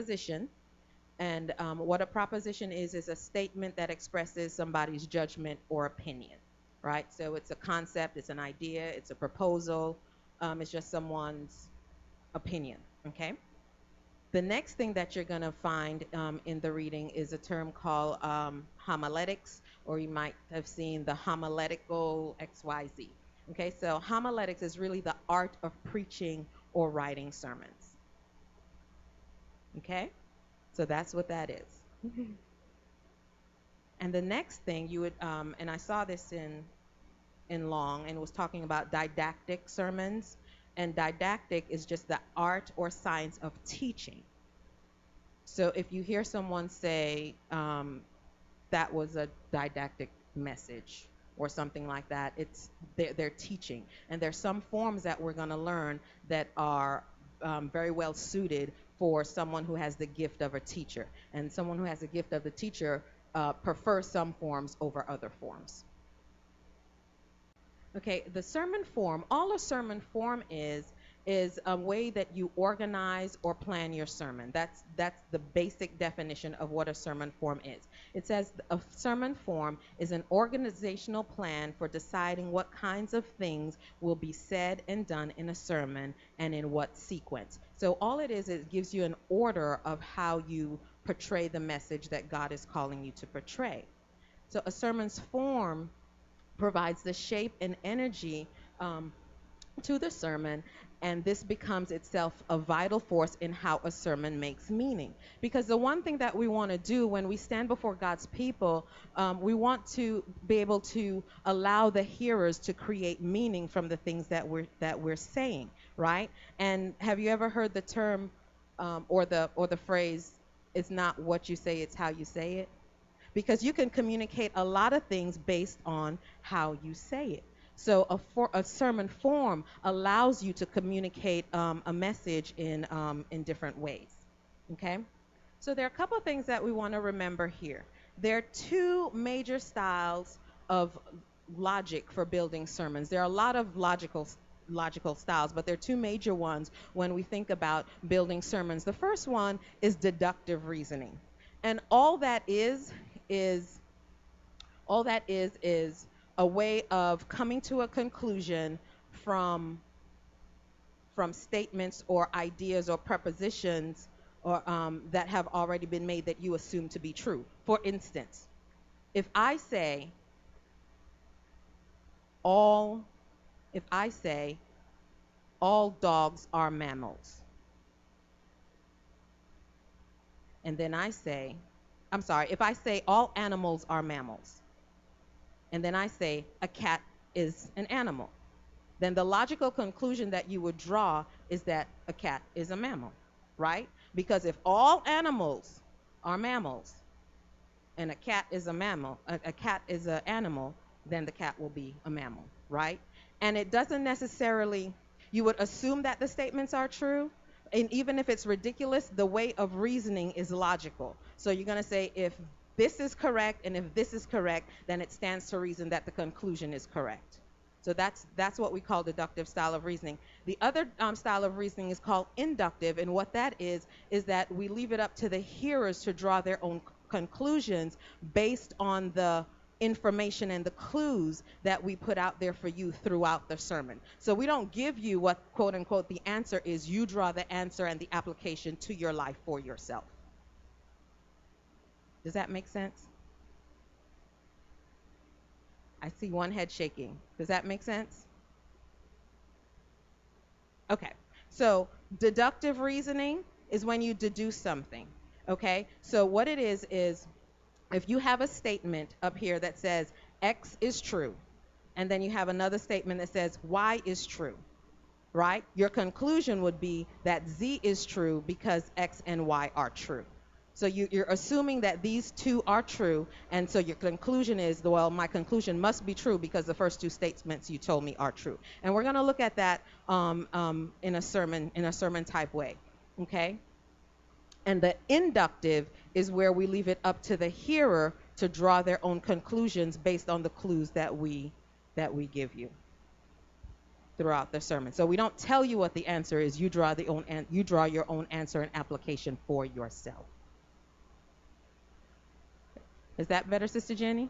proposition. And what a proposition is a statement that expresses somebody's judgment or opinion, right? So it's a concept, it's an idea, it's a proposal, it's just someone's opinion, okay? The next thing that you're going to find in the reading is a term called homiletics, or you might have seen the homiletical XYZ. Okay, so homiletics is really the art of preaching or writing sermons. Okay, so that's what that is. And the next thing you would, and I saw this in Long, and it was talking about didactic sermons. And didactic is just the art or science of teaching. So if you hear someone say that was a didactic message or something like that, they're teaching. And there's some forms that we're going to learn that are very well suited for someone who has the gift of a teacher. And someone who has the gift of the teacher prefers some forms over other forms. Okay, the sermon form, all a sermon form is a way that you organize or plan your sermon. That's the basic definition of what a sermon form is. It says a sermon form is an organizational plan for deciding what kinds of things will be said and done in a sermon and in what sequence. So all it is, it gives you an order of how you portray the message that God is calling you to portray. So a sermon's form provides the shape and energy to the sermon, and this becomes itself a vital force in how a sermon makes meaning. Because the one thing that we want to do when we stand before God's people, we want to be able to allow the hearers to create meaning from the things that we're saying, right? And have you ever heard the term or the phrase, "It's not what you say, it's how you say it"? Because you can communicate a lot of things based on how you say it. So a sermon form allows you to communicate a message in different ways. Okay? So there are a couple of things that we want to remember here. There are two major styles of logic for building sermons. There are a lot of logical styles, but there are two major ones when we think about building sermons. The first one is deductive reasoning. And all that is a way of coming to a conclusion from statements or ideas or propositions or that have already been made that you assume to be true. For instance, if I say all dogs are mammals, and then if I say all animals are mammals, and then I say a cat is an animal, then the logical conclusion that you would draw is that a cat is a mammal, right? Because if all animals are mammals and a cat is a mammal, a cat is an animal, then the cat will be a mammal, right? And it doesn't necessarily, you would assume that the statements are true, and even if it's ridiculous, the way of reasoning is logical. So you're going to say, if this is correct and if this is correct, then it stands to reason that the conclusion is correct. So that's what we call deductive style of reasoning. The other style of reasoning is called inductive, and what that is that we leave it up to the hearers to draw their own conclusions based on the information and the clues that we put out there for you throughout the sermon. So we don't give you what, quote unquote, the answer is. You draw the answer and the application to your life for yourself. Does that make sense? I see one head shaking. Does that make sense? Okay. So deductive reasoning is when you deduce something. Okay? So what it is if you have a statement up here that says X is true, and then you have another statement that says Y is true, right? Your conclusion would be that Z is true because X and Y are true. So you're assuming that these two are true, and so your conclusion is, well, my conclusion must be true because the first two statements you told me are true. And we're going to look at that in a sermon type way, okay? And the inductive is where we leave it up to the hearer to draw their own conclusions based on the clues that we give you. throughout the sermon. So we don't tell you what the answer is. You draw your own answer and application for yourself. Is that better, Sister Jenny?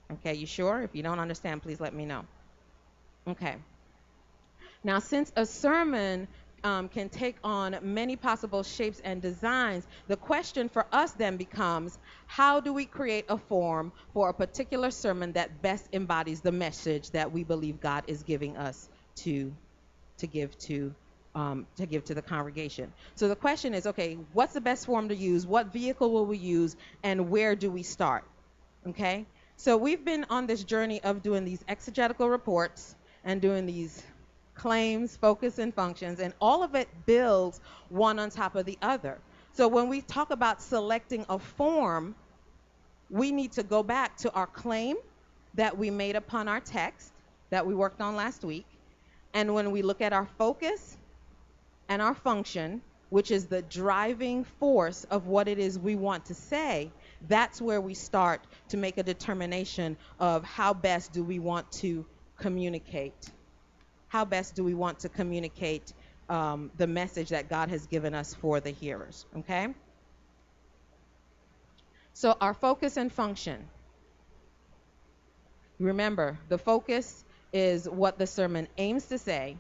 Okay, you sure? If you don't understand, please let me know. Okay. Now, since a sermon can take on many possible shapes and designs, the question for us then becomes, how do we create a form for a particular sermon that best embodies the message that we believe God is giving us to give to the congregation? So the question is, okay, what's the best form to use? What vehicle will we use? And where do we start? Okay? So we've been on this journey of doing these exegetical reports and doing these claims, focus, and functions, and all of it builds one on top of the other. So when we talk about selecting a form, we need to go back to our claim that we made upon our text that we worked on last week. And when we look at our focus and our function, which is the driving force of what it is we want to say, that's where we start to make a determination of how best do we want to communicate. How best do we want to communicate the message that God has given us for the hearers, okay? So our focus and function. Remember, the focus is what the sermon aims to say,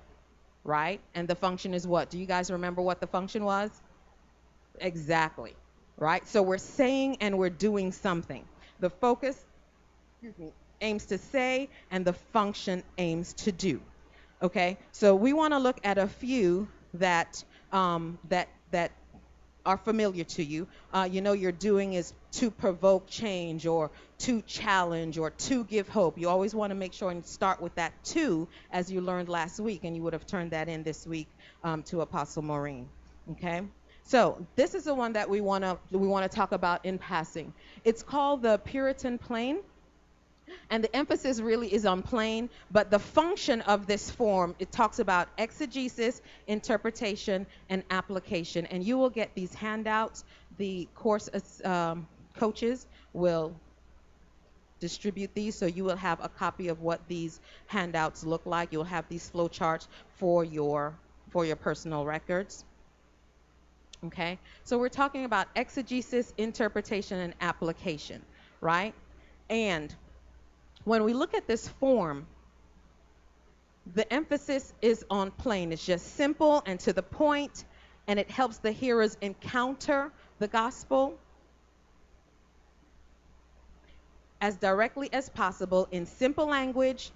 right? And the function is what? Do you guys remember what the function was? Exactly, right? So we're saying and we're doing something. The focus aims to say, and the function aims to do. Okay, so we want to look at a few that that are familiar to you. Your doing is to provoke change, or to challenge, or to give hope. You always want to make sure and start with that "to," as you learned last week, and you would have turned that in this week to Apostle Maureen. Okay, so this is the one that we want to talk about in passing. It's called the Puritan Plane. And the emphasis really is on plain, but the function of this form, it talks about exegesis, interpretation, and application. And you will get these handouts. The course coaches will distribute these, so you will have a copy of what these handouts look like. You'll have these flow charts for your personal records. Okay, so we're talking about exegesis, interpretation, and application, right? And when we look at this form, the emphasis is on plain. It's just simple and to the point, and it helps the hearers encounter the gospel as directly as possible in simple language,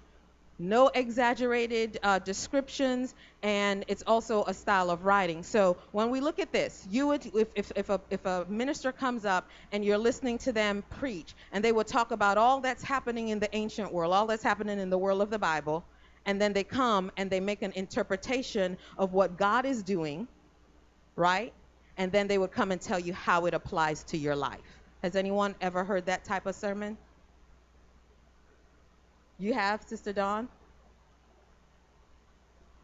no exaggerated descriptions, and it's also a style of writing. So when we look at this, you would, if a minister comes up and you're listening to them preach, and they would talk about all that's happening in the ancient world, all that's happening in the world of the Bible, and then they come and they make an interpretation of what God is doing, right? And then they would come and tell you how it applies to your life. Has anyone ever heard that type of sermon? You have, Sister Dawn?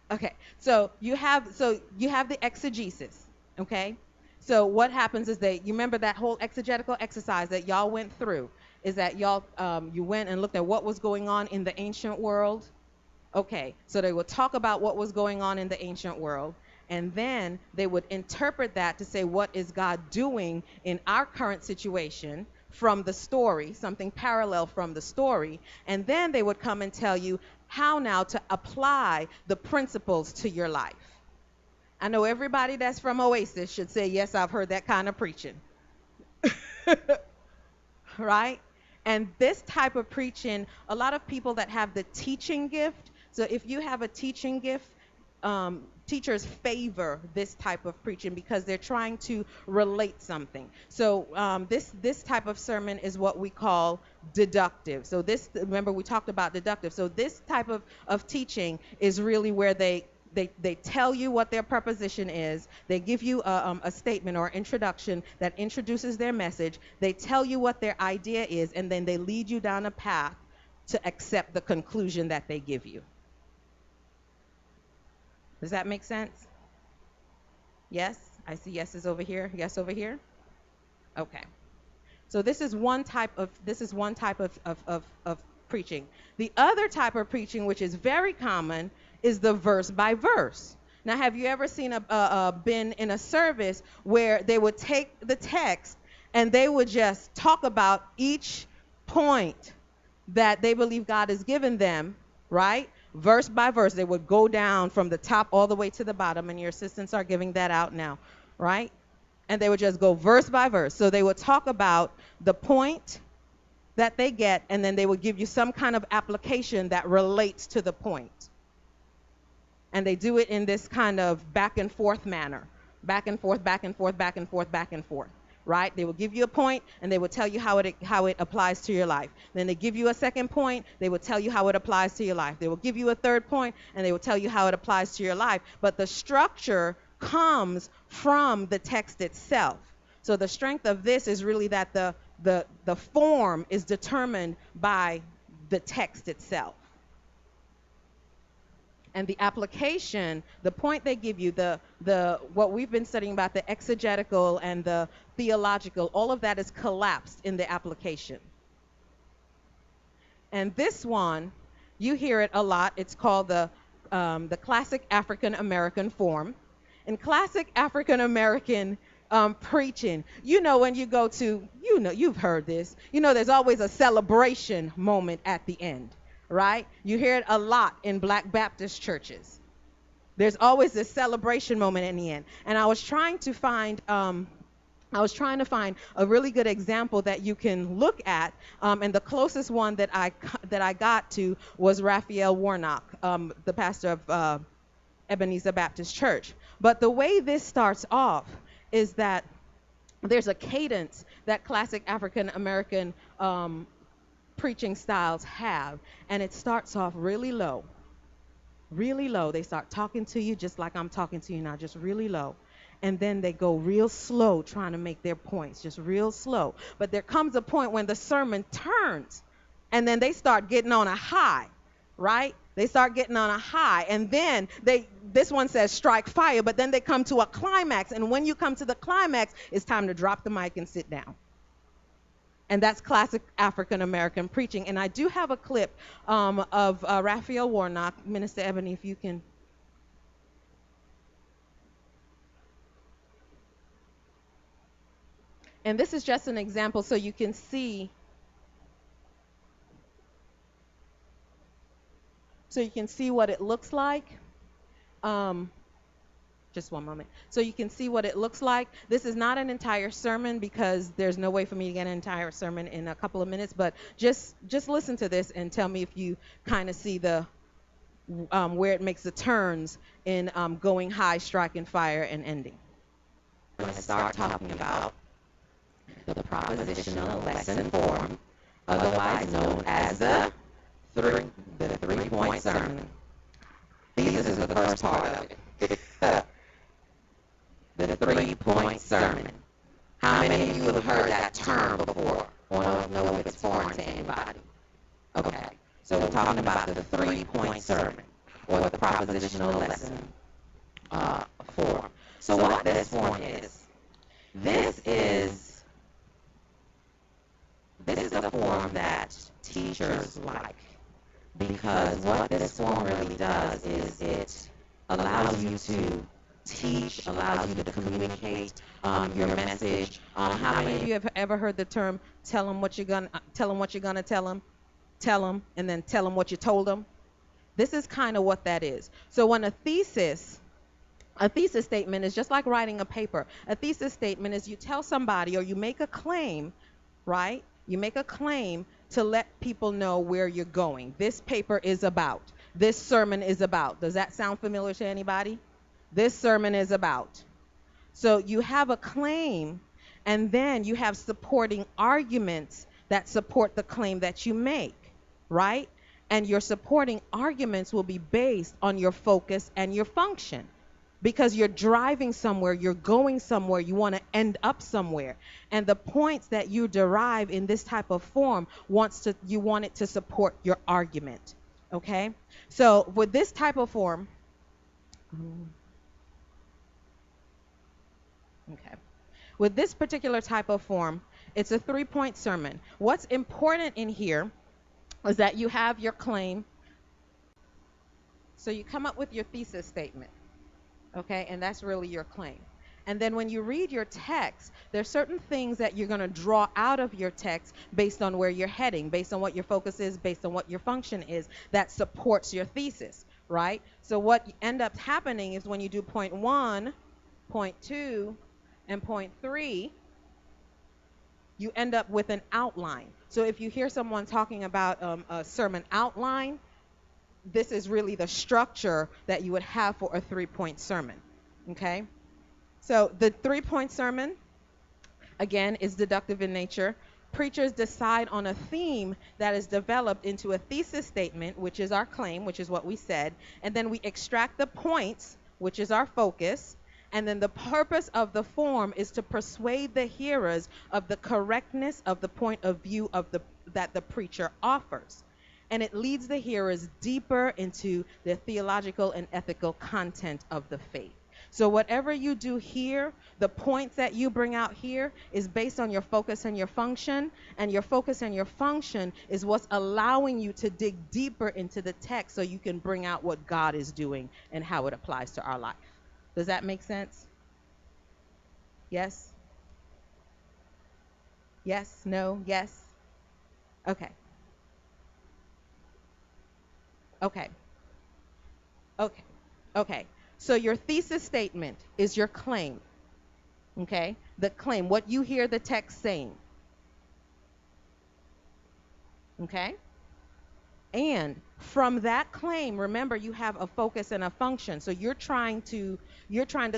Okay, so you have the exegesis, okay? So what happens is you remember that whole exegetical exercise that y'all went through, is that y'all, you went and looked at what was going on in the ancient world. Okay, so they would talk about what was going on in the ancient world, and then they would interpret that to say, what is God doing in our current situation from the story, something parallel from the story, and then they would come and tell you how now to apply the principles to your life. I know everybody that's from Oasis should say, yes, I've heard that kind of preaching. Right? And this type of preaching, a lot of people that have the teaching gift, so if you have a teaching gift, teachers favor this type of preaching because they're trying to relate something. So this type of sermon is what we call deductive. So remember we talked about deductive. So this type of teaching is really where they tell you what their proposition is. They give you a statement or introduction that introduces their message. They tell you what their idea is, and then they lead you down a path to accept the conclusion that they give you. Does that make sense? Yes? I see yeses over here. Yes over here? Okay. So this is one type of preaching. The other type of preaching, which is very common, is the verse by verse. Now, have you ever been in a service where they would take the text and they would just talk about each point that they believe God has given them, right? Verse by verse. They would go down from the top all the way to the bottom, and your assistants are giving that out now, right? And they would just go verse by verse. So they would talk about the point that they get, and then they would give you some kind of application that relates to the point. And they do it in this kind of back and forth manner. Back and forth, back and forth, back and forth, back and forth. Right? They will give you a point, and they will tell you how it applies to your life. Then they give you a second point, they will tell you how it applies to your life. They will give you a third point, and they will tell you how it applies to your life. But the structure comes from the text itself. So the strength of this is really that the form is determined by the text itself. And the application, the point they give you, the what we've been studying about, the exegetical and the theological, all of that is collapsed in the application. And this one, you hear it a lot. It's called the classic African American form. In classic African American preaching, when you go to, you've heard this, there's always a celebration moment at the end. Right? You hear it a lot in Black Baptist churches. There's always this celebration moment in the end. And I was trying to find a really good example that you can look at, and the closest one that I got to was Raphael Warnock, the pastor of Ebenezer Baptist Church. But the way this starts off is that there's a cadence that classic African American preaching styles have, and it starts off really low. They start talking to you just like I'm talking to you now, just really low, and then they go real slow trying to make their points, just real slow. But there comes a point when the sermon turns, and then they start getting on a high, right? They start getting on a high, and then this one says strike fire, but then they come to a climax, and when you come to the climax, it's time to drop the mic and sit down. And that's classic African American preaching. And I do have a clip of Raphael Warnock. Minister Ebony, if you can. And this is just an example so you can see. So you can see what it looks like. Just one moment. So you can see what it looks like. This is not an entire sermon because there's no way for me to get an entire sermon in a couple of minutes, but just listen to this and tell me if you kind of see the where it makes the turns in going high, striking fire, and ending. We're going to start talking about the propositional lesson form, otherwise known as the three-point sermon. This is the first part of it. The three-point sermon. How many of you have heard that term before or don't know if it's foreign to anybody? Okay, so we're talking about the three-point sermon or the propositional lesson form. So what this form is, this is the form that teachers like, because what this form really does is it allows you to teach, allows you to communicate your message. How many of you have ever heard the term tell them what you're gonna tell them, and then tell them what you told them? This is kind of what that is. So when a thesis statement is just like writing a paper. A thesis statement is you tell somebody or you make a claim, right? You make a claim to let people know where you're going. This paper is about. This sermon is about. Does that sound familiar to anybody? This sermon is about. So you have a claim, and then you have supporting arguments that support the claim that you make, right? And your supporting arguments will be based on your focus and your function, because you're driving somewhere, you're going somewhere, you want to end up somewhere. And the points that you derive in this type of form you want it to support your argument, okay? So with this type of form, okay. With this particular type of form, it's a three-point sermon. What's important in here is that you have your claim, So you come up with your thesis statement, okay? And that's really your claim. And then when you read your text, there's certain things that you're going to draw out of your text based on where you're heading, based on what your focus is, based on what your function is that supports your thesis, right? So what end up happening is when you do point 1, point 2, and point 3, you end up with an outline. So if you hear someone talking about a sermon outline, this is really the structure that you would have for a 3-point sermon, okay? So the 3-point sermon, again, is deductive in nature. Preachers decide on a theme that is developed into a thesis statement, which is our claim, which is what we said, and then we extract the points, which is our focus, and then the purpose of the form is to persuade the hearers of the correctness of the point of view that the preacher offers. And it leads the hearers deeper into the theological and ethical content of the faith. So whatever you do here, the points that you bring out here is based on your focus and your function, and your focus and your function is what's allowing you to dig deeper into the text so you can bring out what God is doing and how it applies to our life. Does that make sense? Yes? Yes? No? Yes? Okay. Okay. Okay. Okay. So your thesis statement is your claim. Okay? The claim, what you hear the text saying. Okay? And from that claim, remember, you have a focus and a function. So you're trying to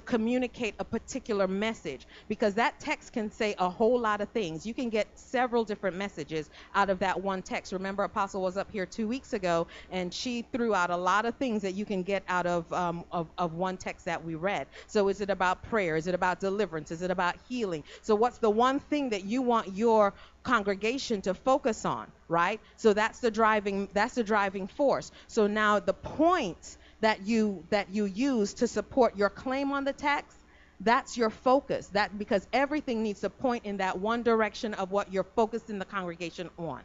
communicate a particular message, because that text can say a whole lot of things. You can get several different messages out of that one text. Remember, Apostle was up here 2 weeks ago, and she threw out a lot of things that you can get out of one text that we read. So is it about prayer? Is it about deliverance? Is it about healing? So what's the one thing that you want your congregation to focus on, right? So that's the driving force. So now the points that you use to support your claim on the text, that's your focus. That, because everything needs to point in that one direction of what you're focusing the congregation on.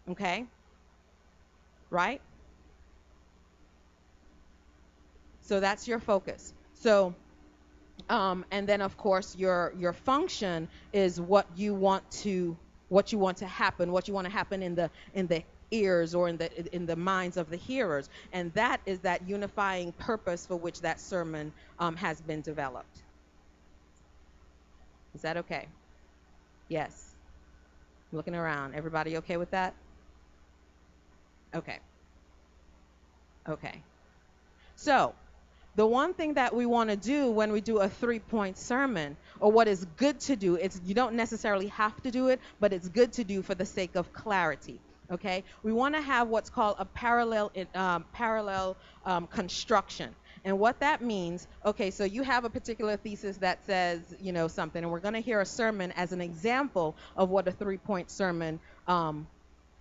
Okay? Right? So that's your focus. So and then of course your function is what you want to happen, what you want to happen in the ears or in the minds of the hearers, and that is that unifying purpose for which that sermon has been developed. Is that okay? Yes. Looking around, everybody okay with that? Okay. Okay. So the one thing that we want to do when we do a 3-point sermon, or what is good to do, it's, you don't necessarily have to do it, but it's good to do for the sake of clarity. Okay, we want to have what's called a parallel construction. And what that means, okay, so you have a particular thesis that says, something, and we're going to hear a sermon as an example of what a 3-point sermon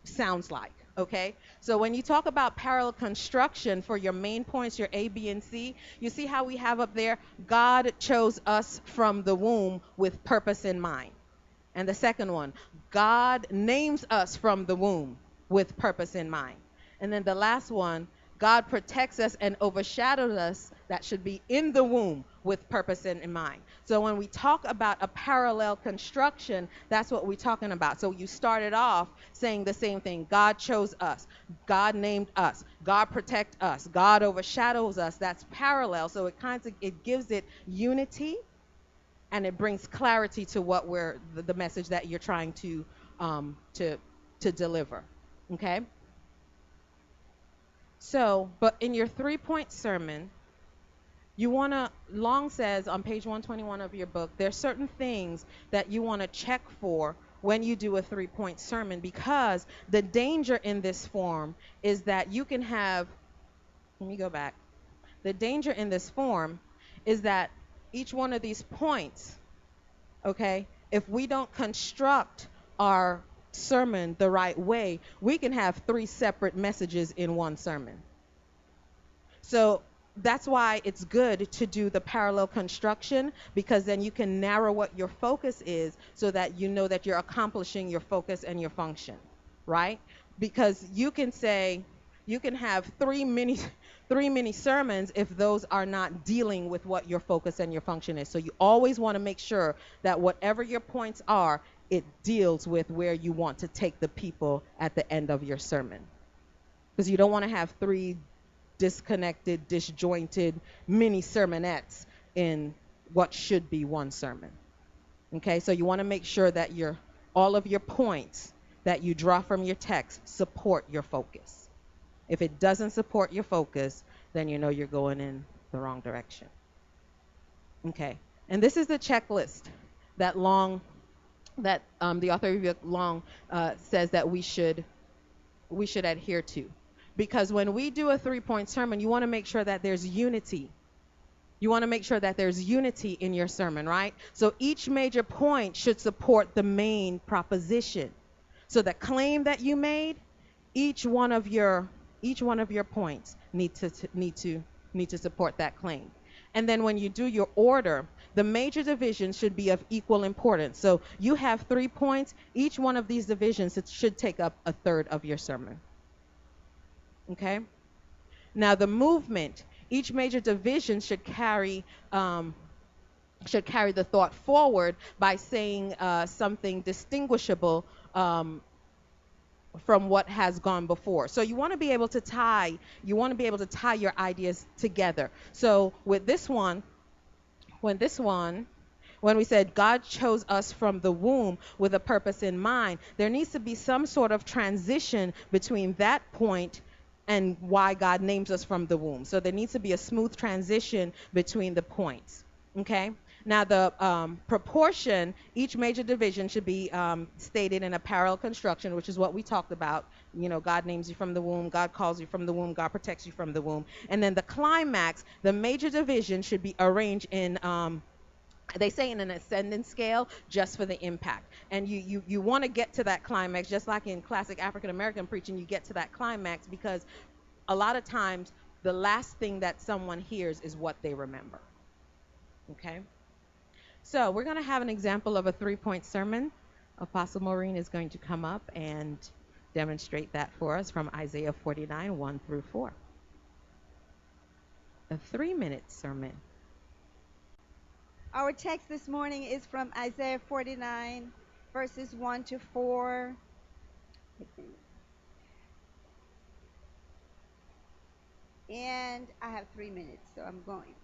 sounds like. Okay, so when you talk about parallel construction for your main points, your A, B, and C, you see how we have up there, God chose us from the womb with purpose in mind. And the second one, God names us from the womb with purpose in mind. And then the last one, God protects us and overshadows us, that should be in the womb, with purpose in mind. So when we talk about a parallel construction, that's what we're talking about. So you started off saying the same thing. God chose us. God named us. God protect us. God overshadows us. That's parallel. So it gives it unity, and it brings clarity to what the message that you're trying to deliver. Okay? So, but in your 3-point sermon, you want to, Long says on page 121 of your book, there's certain things that you want to check for when you do a 3-point sermon, because the danger in this form is that you can have, let me go back. The danger in this form is that each one of these points, okay, if we don't construct our sermon the right way, we can have 3 separate messages in one sermon. So that's why it's good to do the parallel construction, because then you can narrow what your focus is so that you know that you're accomplishing your focus and your function, right? Because you can say, You can have three mini sermons if those are not dealing with what your focus and your function is. So you always want to make sure that whatever your points are, it deals with where you want to take the people at the end of your sermon. Because you don't want to have three disconnected, disjointed mini sermonettes in what should be one sermon. Okay, so you want to make sure that all of your points that you draw from your text support your focus. If it doesn't support your focus, then you know you're going in the wrong direction. Okay, and this is the checklist that the author of Long says that we should adhere to, because when we do a 3-point sermon, you want to make sure that there's unity. You want to make sure that there's unity in your sermon, right? So each major point should support the main proposition. So the claim that you made, each one of your points need to support that claim. And then when you do your order, the major divisions should be of equal importance. So you have 3 points. Each one of these divisions, it should take up a third of your sermon. Okay? Now the movement, each major division should carry the thought forward by saying something distinguishable from what has gone before. So you want to be able to tie your ideas together. So with this one, when we said God chose us from the womb with a purpose in mind, there needs to be some sort of transition between that point and why God names us from the womb. So there needs to be a smooth transition between the points. Okay? Now the proportion, each major division should be stated in a parallel construction, which is what we talked about. You know, God names you from the womb, God calls you from the womb, God protects you from the womb. And then the climax, the major division should be arranged in they say in an ascending scale just for the impact. And you want to get to that climax, just like in classic African American preaching, you get to that climax because a lot of times the last thing that someone hears is what they remember. Okay? So we're going to have an example of a 3-point sermon. Apostle Maureen is going to come up and demonstrate that for us from Isaiah 49, 1 through 4. A 3-minute sermon. Our text this morning is from Isaiah 49, verses 1 to 4. And I have 3 minutes, so I'm going.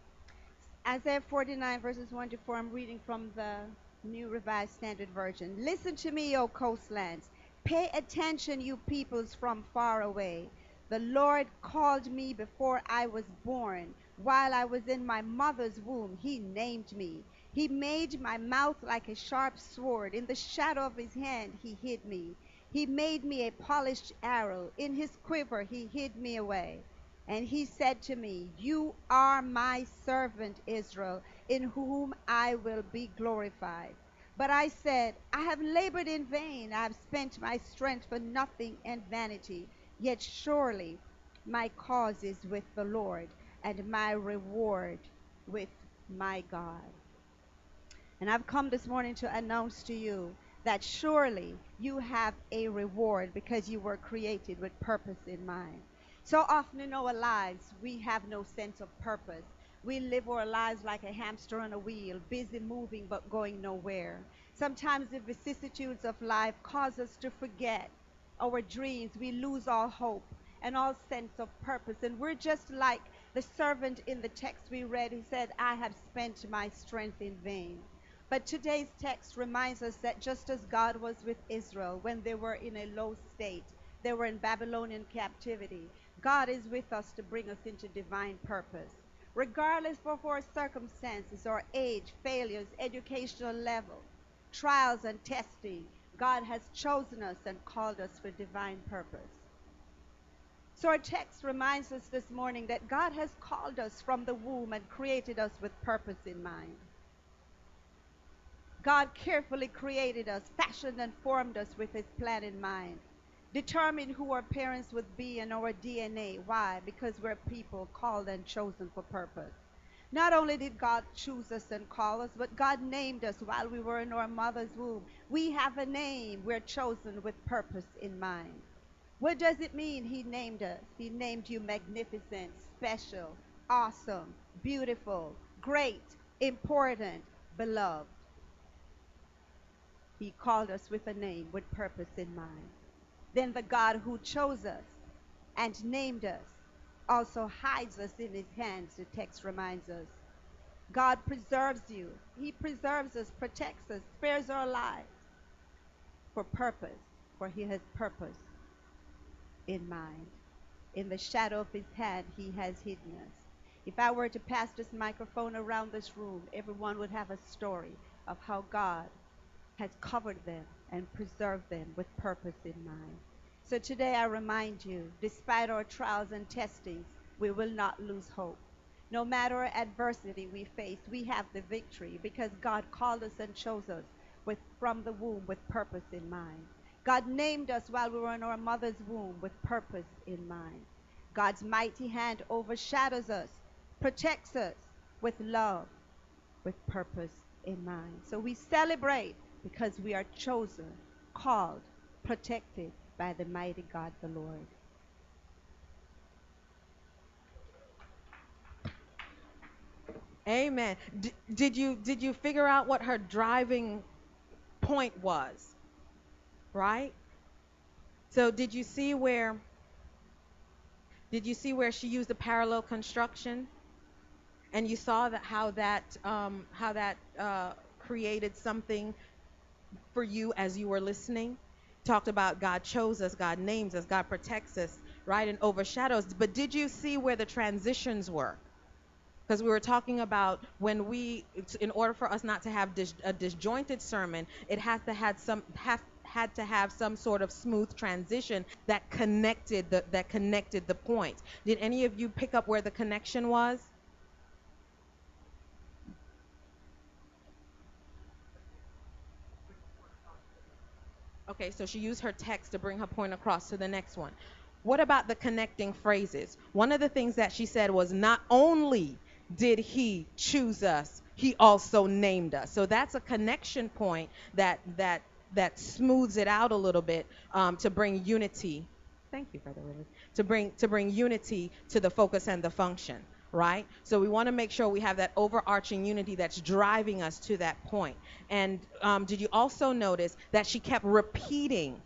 Isaiah 49, verses 1 to 4. I'm reading from the New Revised Standard Version. Listen to me, O coastlands. Pay attention, you peoples from far away. The Lord called me before I was born. While I was in my mother's womb, he named me. He made my mouth like a sharp sword. In the shadow of his hand, he hid me. He made me a polished arrow. In his quiver, he hid me away. And he said to me, you are my servant Israel, in whom I will be glorified. But I said, I have labored in vain. I have spent my strength for nothing and vanity. Yet surely my cause is with the Lord, and my reward with my God. And I've come this morning to announce to you that surely you have a reward because you were created with purpose in mind. So often in our lives, we have no sense of purpose. We live our lives like a hamster on a wheel, busy moving but going nowhere. Sometimes the vicissitudes of life cause us to forget our dreams. We lose all hope and all sense of purpose. And we're just like the servant in the text we read who said, I have spent my strength in vain. But today's text reminds us that just as God was with Israel when they were in a low state, they were in Babylonian captivity, God is with us to bring us into divine purpose. Regardless of our circumstances, our age, failures, educational level, trials and testing, God has chosen us and called us for divine purpose. So our text reminds us this morning that God has called us from the womb and created us with purpose in mind. God carefully created us, fashioned and formed us with his plan in mind, determined who our parents would be in our DNA. Why? Because we're people called and chosen for purpose. Not only did God choose us and call us, but God named us while we were in our mother's womb. We have a name. We're chosen with purpose in mind. What does it mean he named us? He named you magnificent, special, awesome, beautiful, great, important, beloved. He called us with a name, with purpose in mind. Then the God who chose us and named us also hides us in his hands, the text reminds us. God preserves you. He preserves us, protects us, spares our lives for purpose, for he has purpose in mind. In the shadow of his hand, he has hidden us. If I were to pass this microphone around this room, everyone would have a story of how God has covered them and preserved them with purpose in mind. So today I remind you, despite our trials and testings, we will not lose hope. No matter adversity we face, we have the victory because God called us and chose us from the womb with purpose in mind. God named us while we were in our mother's womb with purpose in mind. God's mighty hand overshadows us, protects us with love, with purpose in mind. So we celebrate because we are chosen, called, protected by the mighty God, the Lord. Amen. Did you figure out what her driving point was? Right? So did you see where she used a parallel construction? And you saw that how that created something for you as you were listening. Talked about God chose us, God names us, God protects us, right, and overshadows. But did you see where the transitions were? Because we were talking about in order for us not to have a disjointed sermon, it has to had to have some sort of smooth transition that connected the point. Did any of you pick up where the connection was? Okay, so she used her text to bring her point across to the next one. What about the connecting phrases? One of the things that she said was, not only did he choose us, he also named us. So that's a connection point that smooths it out a little bit, to bring unity. Thank you, Brother Willie. To bring unity to the focus and the function, right? So we want to make sure we have that overarching unity that's driving us to that point. And did you also notice that she kept repeating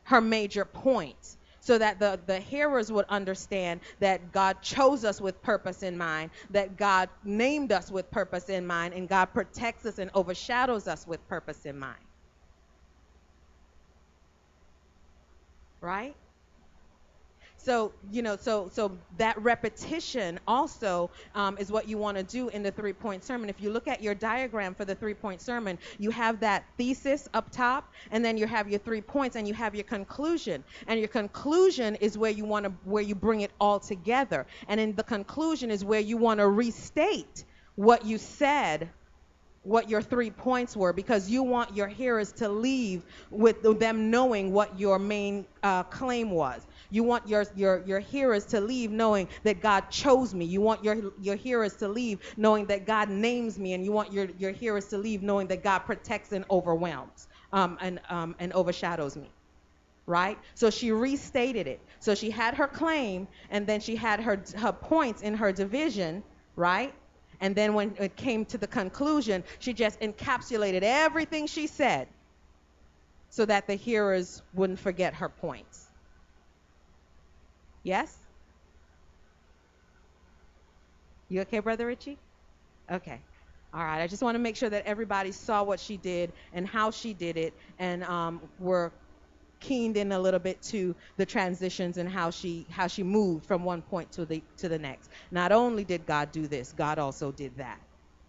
her major points so that the hearers would understand that God chose us with purpose in mind, that God named us with purpose in mind, and God protects us and overshadows us with purpose in mind, right? So that repetition also is what you want to do in the 3-point sermon. If you look at your diagram for the 3-point sermon, you have that thesis up top, and then you have your 3 points, and you have your conclusion. And your conclusion is where you bring it all together. And in the conclusion is where you want to restate what you said, what your 3 points were, because you want your hearers to leave with them knowing what your main claim was. You want your hearers to leave knowing that God chose me. You want your hearers to leave knowing that God names me, and you want your hearers to leave knowing that God protects and overwhelms, and overshadows me. Right? So she restated it. So she had her claim, and then she had her points in her division, right? And then when it came to the conclusion, she just encapsulated everything she said so that the hearers wouldn't forget her points. Yes? You okay, Brother Richie? Okay. All right. I just want to make sure that everybody saw what she did and how she did it, and were keened in a little bit to the transitions and how she moved from one point to the next. Not only did God do this, God also did that,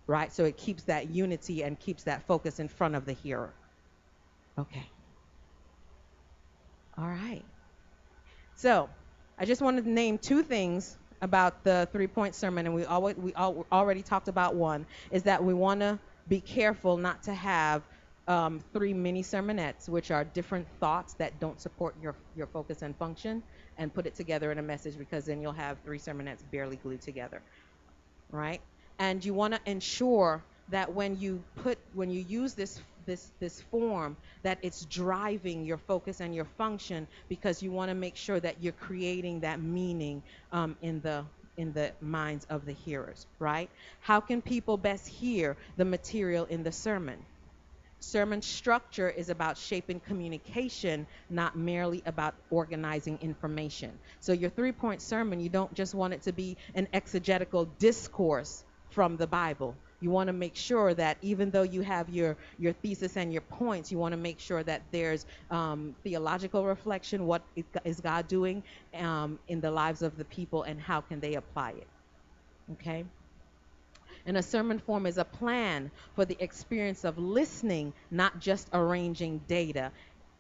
right? So it keeps that unity and keeps that focus in front of the hearer. Okay. All right. So I just wanted to name 2 things about the 3-point sermon, and we already talked about one, is that we want to be careful not to have 3 mini sermonettes, which are different thoughts that don't support your focus and function, and put it together in a message, because then you'll have 3 sermonettes barely glued together, right? And you want to ensure that when you use this form, that it's driving your focus and your function, because you want to make sure that you're creating that meaning in the minds of the hearers, right? How can people best hear the material in the sermon? Sermon structure is about shaping communication, not merely about organizing information. So your 3-point sermon, you don't just want it to be an exegetical discourse from the Bible. You want to make sure that even though you have your thesis and your points, you want to make sure that there's theological reflection. What is God doing in the lives of the people, and how can they apply it? Okay. And a sermon form is a plan for the experience of listening, not just arranging data.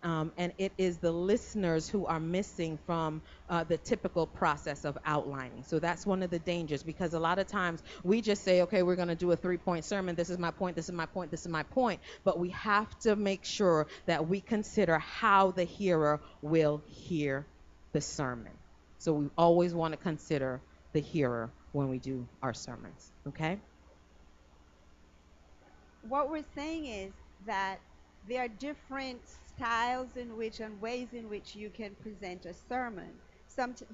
And it is the listeners who are missing from the typical process of outlining. So that's one of the dangers, because a lot of times we just say, okay, we're going to do a 3-point sermon. This is my point, this is my point, this is my point. But we have to make sure that we consider how the hearer will hear the sermon. So we always want to consider the hearer when we do our sermons, okay? What we're saying is that there are different styles in which and ways in which you can present a sermon.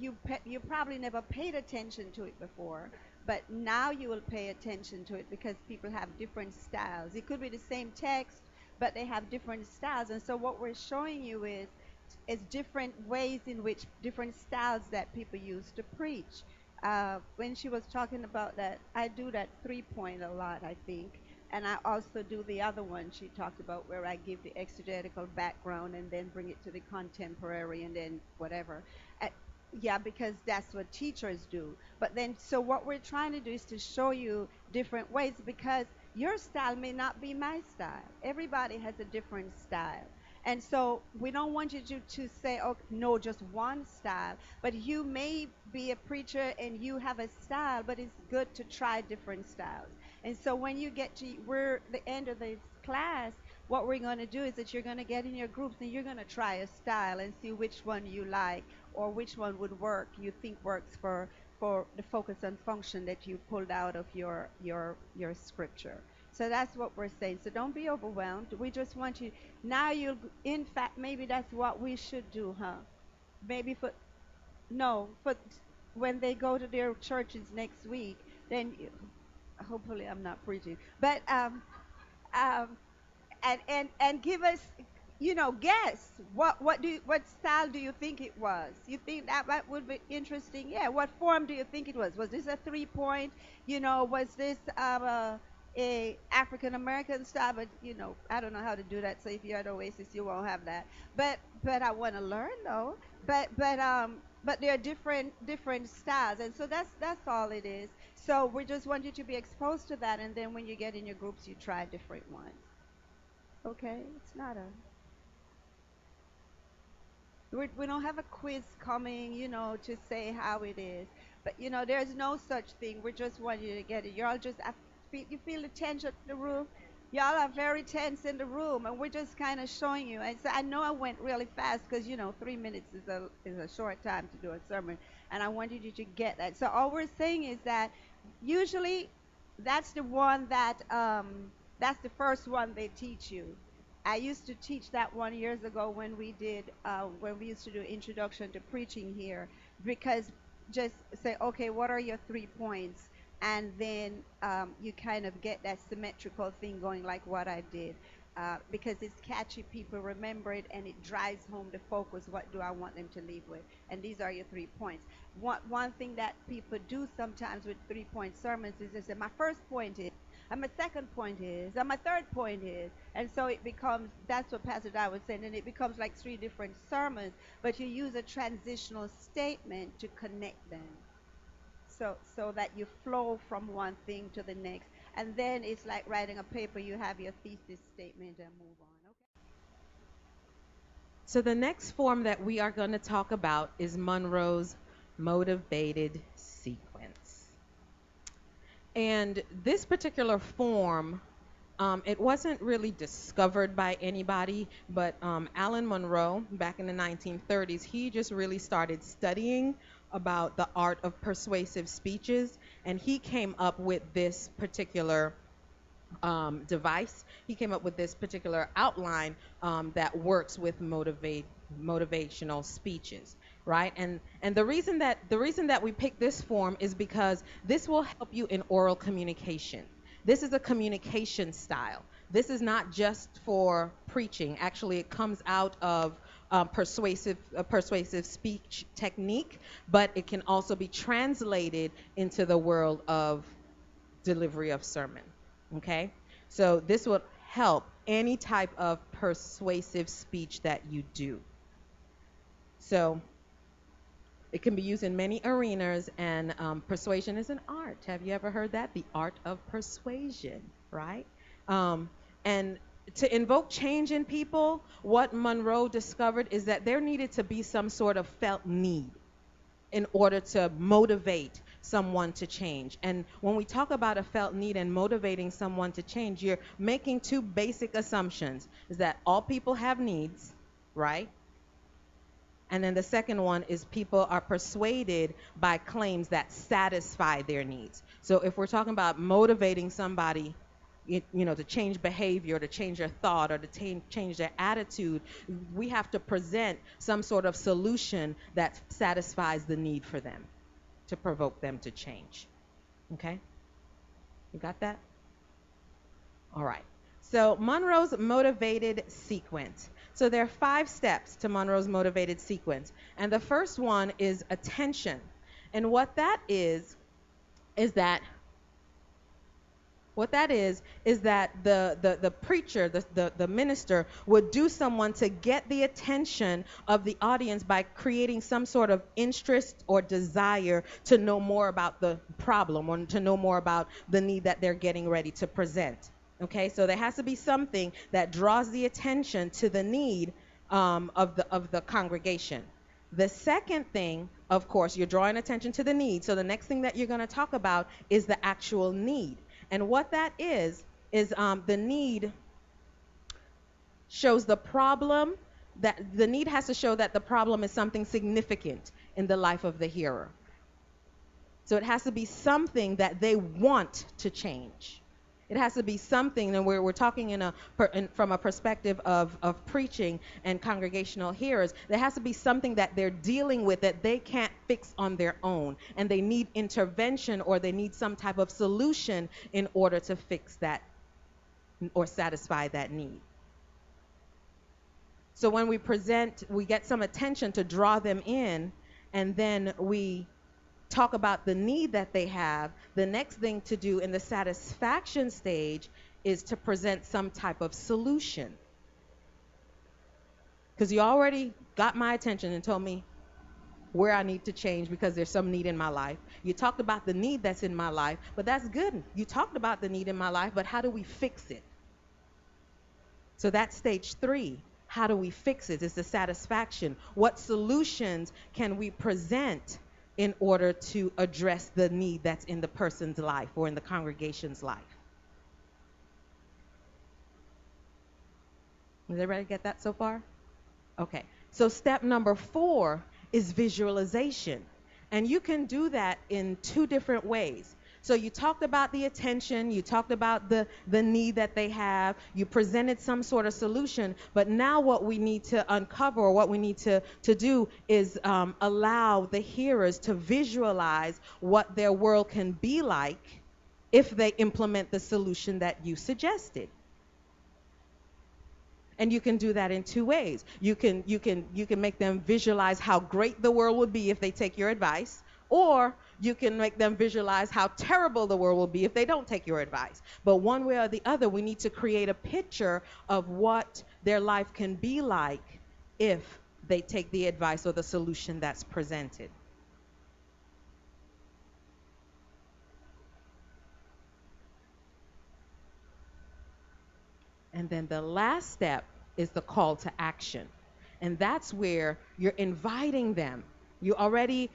You probably never paid attention to it before, but now you will pay attention to it because people have different styles. It could be the same text, but they have different styles. And so what we're showing you is different ways in which different styles that people use to preach. When she was talking about that, I do that 3-point a lot, I think. And I also do the other one she talked about, where I give the exegetical background and then bring it to the contemporary and then whatever. Uh, yeah, because that's what teachers do. But then, so what we're trying to do is to show you different ways, because your style may not be my style. Everybody has a different style. And so we don't want you to say, oh, no, just one style. But you may be a preacher and you have a style, but it's good to try different styles. And so when you get to we're the end of this class, what we're going to do is that you're going to get in your groups and you're going to try a style and see which one you like or which one would work, you think works for the focus and function that you pulled out of your scripture. So that's what we're saying. So don't be overwhelmed. We just want you now you'll in fact maybe that's what we should do, huh? Maybe for no, for when they go to their churches next week, then hopefully I'm not preaching, but um, and give us, guess what style do you think it was? You think that would be interesting? Yeah. What form do you think it was? Was this a 3-point? Was this a African American style? But I don't know how to do that. So if you're at Oasis, you won't have that. But I want to learn though. But there are different styles, and so that's all it is. So we just want you to be exposed to that, and then when you get in your groups, you try different ones. Okay, it's not a. We don't have a quiz coming, to say how it is. But there's no such thing. We just want you to get it. Y'all just you feel the tension in the room. Y'all are very tense in the room, and we're just kind of showing you. And so I know I went really fast because 3 minutes is a short time to do a sermon, and I wanted you to get that. So all we're saying is that usually that's the one that's the first one they teach you. I used to teach that one years ago when we used to do introduction to preaching here, because just say, okay, what are your 3 points? And then you kind of get that symmetrical thing going like what I did. Because it's catchy, people remember it, and it drives home the focus. What do I want them to leave with? And these are your 3 points. One thing that people do sometimes with 3-point sermons is they say, my first point is, and my second point is, and my third point is, and so it becomes, that's what Pastor Dye was saying, and it becomes like 3 different sermons, but you use a transitional statement to connect them. So that you flow from one thing to the next. And then it's like writing a paper, you have your thesis statement and move on. Okay. So the next form that we are going to talk about is Monroe's motivated sequence. And this particular form, it wasn't really discovered by anybody, but Alan Monroe, back in the 1930s, he just really started studying about the art of persuasive speeches, and he came up with this particular device. He came up with this particular outline that works with motivational speeches, right? And the reason that we pick this form is because this will help you in oral communication. This is a communication style. This is not just for preaching. Actually, it comes out of persuasive speech technique, but it can also be translated into the world of delivery of sermon. Okay? So this would help any type of persuasive speech that you do. So it can be used in many arenas, and persuasion is an art. Have you ever heard that? The art of persuasion, right? And to invoke change in people, what Monroe discovered is that there needed to be some sort of felt need in order to motivate someone to change. And when we talk about a felt need and motivating someone to change, you're making two basic assumptions, is that all people have needs, right? And then the second one is people are persuaded by claims that satisfy their needs. So if we're talking about motivating somebody, to change behavior, to change their thought, or to change their attitude, we have to present some sort of solution that satisfies the need for them to provoke them to change. Okay? You got that? All right. So Monroe's motivated sequence. So there are 5 steps to Monroe's motivated sequence. And the first one is attention. And what that is that the preacher, the minister, would do someone to get the attention of the audience by creating some sort of interest or desire to know more about the problem, or to know more about the need that they're getting ready to present. Okay, so there has to be something that draws the attention to the need of the congregation. The second thing, of course, you're drawing attention to the need. So the next thing that you're going to talk about is the actual need. And what that is the need shows the problem, that the need has to show that the problem is something significant in the life of the hearer. So it has to be something that they want to change. It has to be something, and we're talking from a perspective of preaching and congregational hearers. There has to be something that they're dealing with that they can't fix on their own, and they need intervention, or they need some type of solution in order to fix that or satisfy that need. So when we present, we get some attention to draw them in, and then we talk about the need that they have. The next thing to do in the satisfaction stage is to present some type of solution. Because you already got my attention and told me where I need to change because there's some need in my life. You talked about the need that's in my life, but that's good. You talked about the need in my life, but how do we fix it? So that's stage 3. How do we fix it? It's the satisfaction. What solutions can we present in order to address the need that's in the person's life or in the congregation's life? Does everybody get that so far? Okay. So step number 4 is visualization. And you can do that in 2 different ways. So you talked about the attention, you talked about the need that they have, you presented some sort of solution, but now what we need to uncover, or what we need to do, is allow the hearers to visualize what their world can be like if they implement the solution that you suggested. And you can do that in 2 ways. You can make them visualize how great the world would be if they take your advice, or you can make them visualize how terrible the world will be if they don't take your advice. But one way or the other, we need to create a picture of what their life can be like if they take the advice or the solution that's presented. And then the last step is the call to action. And that's where you're inviting them. You already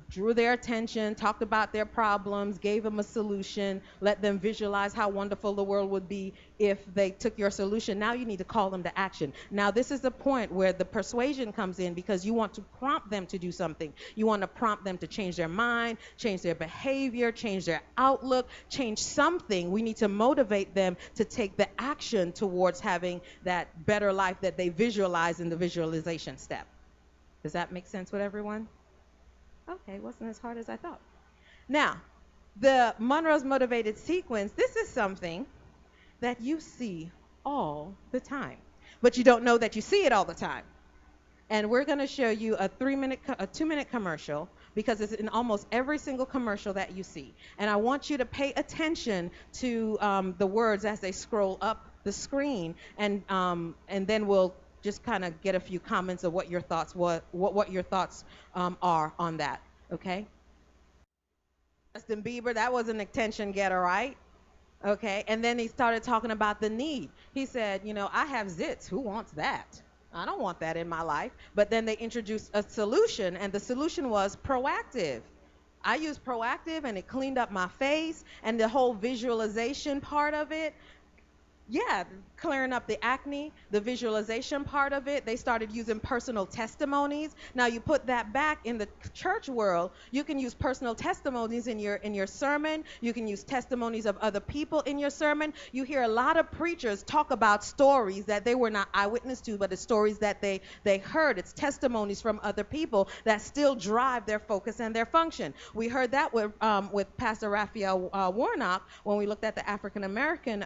drew their attention, talked about their problems, gave them a solution, let them visualize how wonderful the world would be if they took your solution. Now you need to call them to action. Now this is the point where the persuasion comes in, because you want to prompt them to do something. You want to prompt them to change their mind, change their behavior, change their outlook, change something. We need to motivate them to take the action towards having that better life that they visualize in the visualization step. Does that make sense with everyone? Okay, wasn't as hard as I thought. Now, the Monroe's motivated sequence, this is something that you see all the time, but you don't know that you see it all the time. And we're going to show you a 2-minute commercial, because it's in almost every single commercial that you see. And I want you to pay attention to the words as they scroll up the screen, and then we'll just kind of get a few comments of what your thoughts are on that. Okay. Justin Bieber, that was an attention getter, right? Okay. And then he started talking about the need. He said, I have zits. Who wants that? I don't want that in my life. But then they introduced a solution, and the solution was proactive. I used proactive, and it cleaned up my face, and the whole visualization part of it, yeah, clearing up the acne, the visualization part of it. They started using personal testimonies. Now you put that back in the church world, you can use personal testimonies in your sermon. You can use testimonies of other people in your sermon. You hear a lot of preachers talk about stories that they were not eyewitness to, but it's stories that they heard. It's testimonies from other people that still drive their focus and their function. We heard that with Pastor Raphael Warnock when we looked at the African American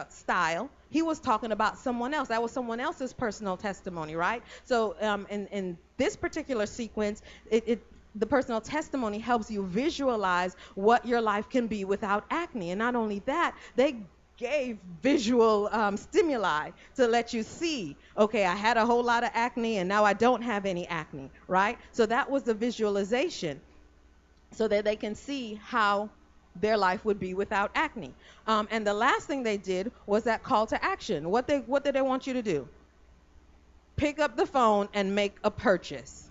style. He was talking about someone else. That was someone else's personal testimony, right? So in this particular sequence, the personal testimony helps you visualize what your life can be without acne. And not only that, they gave visual stimuli to let you see, okay, I had a whole lot of acne and now I don't have any acne, right? So that was the visualization, so that they can see how their life would be without acne. And the last thing they did was that call to action. What did they want you to do? Pick up the phone and make a purchase.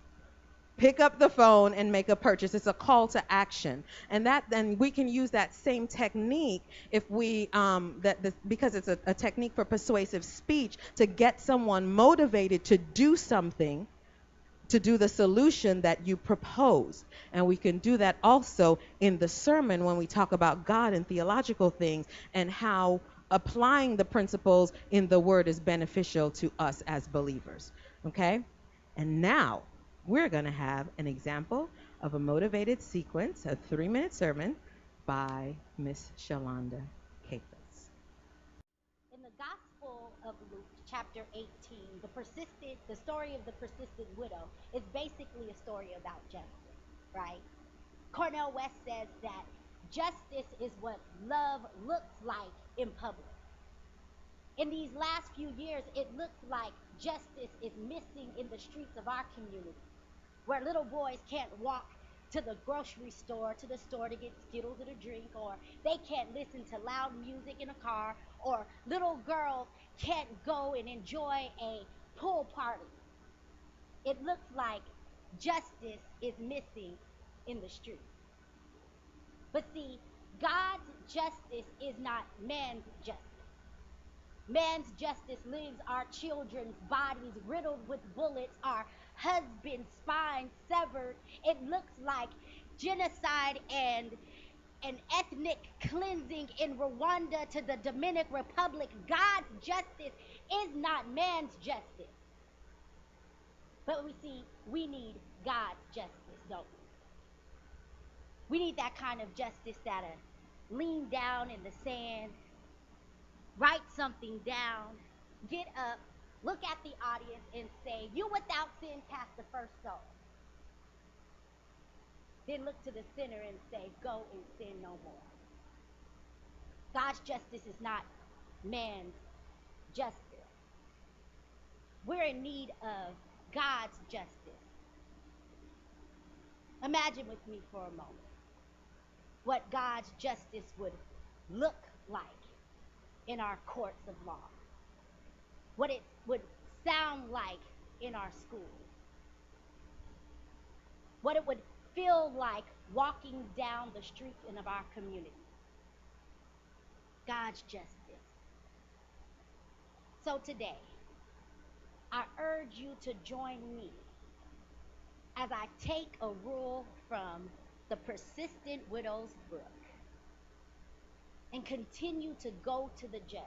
Pick up the phone and make a purchase. It's a call to action, and then we can use that same technique if we because it's a technique for persuasive speech, to get someone motivated to do something, to do the solution that you propose. And we can do that also in the sermon when we talk about God and theological things, and how applying the principles in the word is beneficial to us as believers. Okay? And now we're going to have an example of a motivated sequence, a 3-minute sermon by Miss Shalonda Capus. In the Gospel of Luke, chapter 18, the story of the persistent widow is basically a story about justice, right? Cornel West says that justice is what love looks like in public. In these last few years, it looks like justice is missing in the streets of our community, where little boys can't walk to the grocery store, to the store to get Skittles or a drink, or they can't listen to loud music in a car, or little girls can't go and enjoy a pool party. It looks like justice is missing in the streets. But see, God's justice is not man's justice. Man's justice leaves our children's bodies riddled with bullets, our husband's spine severed. It looks like genocide and an ethnic cleansing in Rwanda to the Dominican Republic. God's justice is not man's justice. But we see, we need God's justice, don't we? We need that kind of justice that'll lean down in the sand, write something down, get up, look at the audience and say, "You without sin cast the first stone." Then look to the sinner and say, "Go and sin no more." God's justice is not man's justice. We're in need of God's justice. Imagine with me for a moment what God's justice would look like in our courts of law, what it would sound like in our schools. what it would feel like walking down the streets of our community. God's justice. So today, I urge you to join me as I take a rule from the Persistent Widow's book and continue to go to the judge.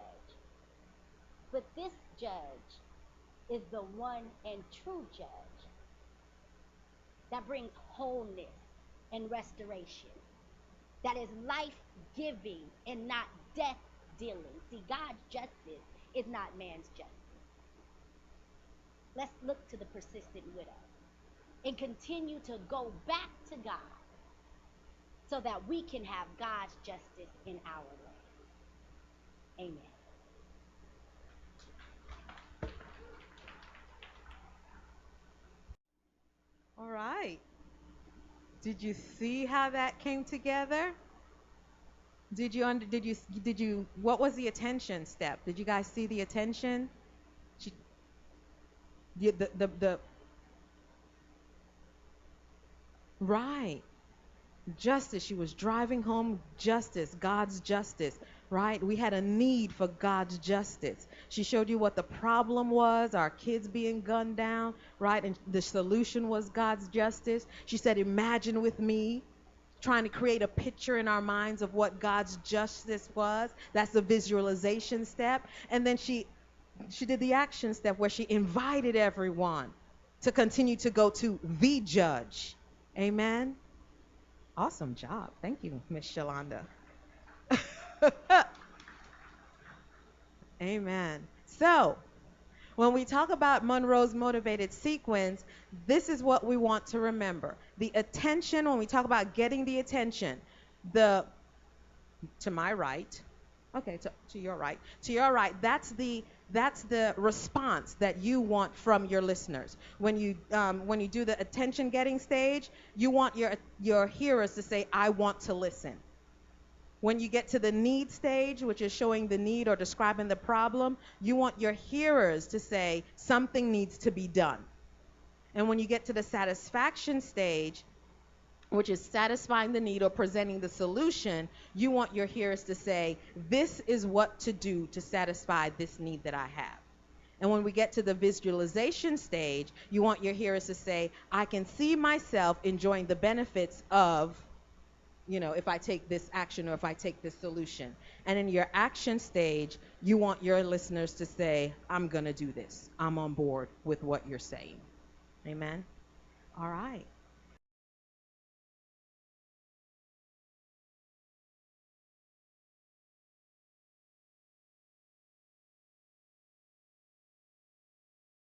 But this judge is the one and true judge that brings wholeness and restoration, that is life giving and not death dealing. See, God's justice is not man's justice. Let's look to the persistent widow and continue to go back to God so that we can have God's justice in our land. Amen. All right. Did you see how that came together? Did you what was the attention step? Did you guys see the attention? She, the right. Justice. She was driving home justice, God's justice, right? We had a need for God's justice. She showed you what the problem was, our kids being gunned down, right? And the solution was God's justice. She said, imagine with me, trying to create a picture in our minds of what God's justice was. That's the visualization step. And then she did the action step where she invited everyone to continue to go to the judge. Amen. Awesome job. Thank you, Miss Shalonda. Amen. So, when we talk about Monroe's motivated sequence, this is what we want to remember. The attention, when we talk about getting the attention, the to my right, okay, to your right, that's the response that you want from your listeners. When you do the attention getting stage, you want your hearers to say, I want to listen. When you get to the need stage, which is showing the need or describing the problem, you want your hearers to say something needs to be done. And when you get to the satisfaction stage, which is satisfying the need or presenting the solution, you want your hearers to say, this is what to do to satisfy this need that I have. And when we get to the visualization stage, you want your hearers to say, I can see myself enjoying the benefits of, if I take this action or if I take this solution. And in your action stage, you want your listeners to say, I'm going to do this. I'm on board with what you're saying. Amen. All right.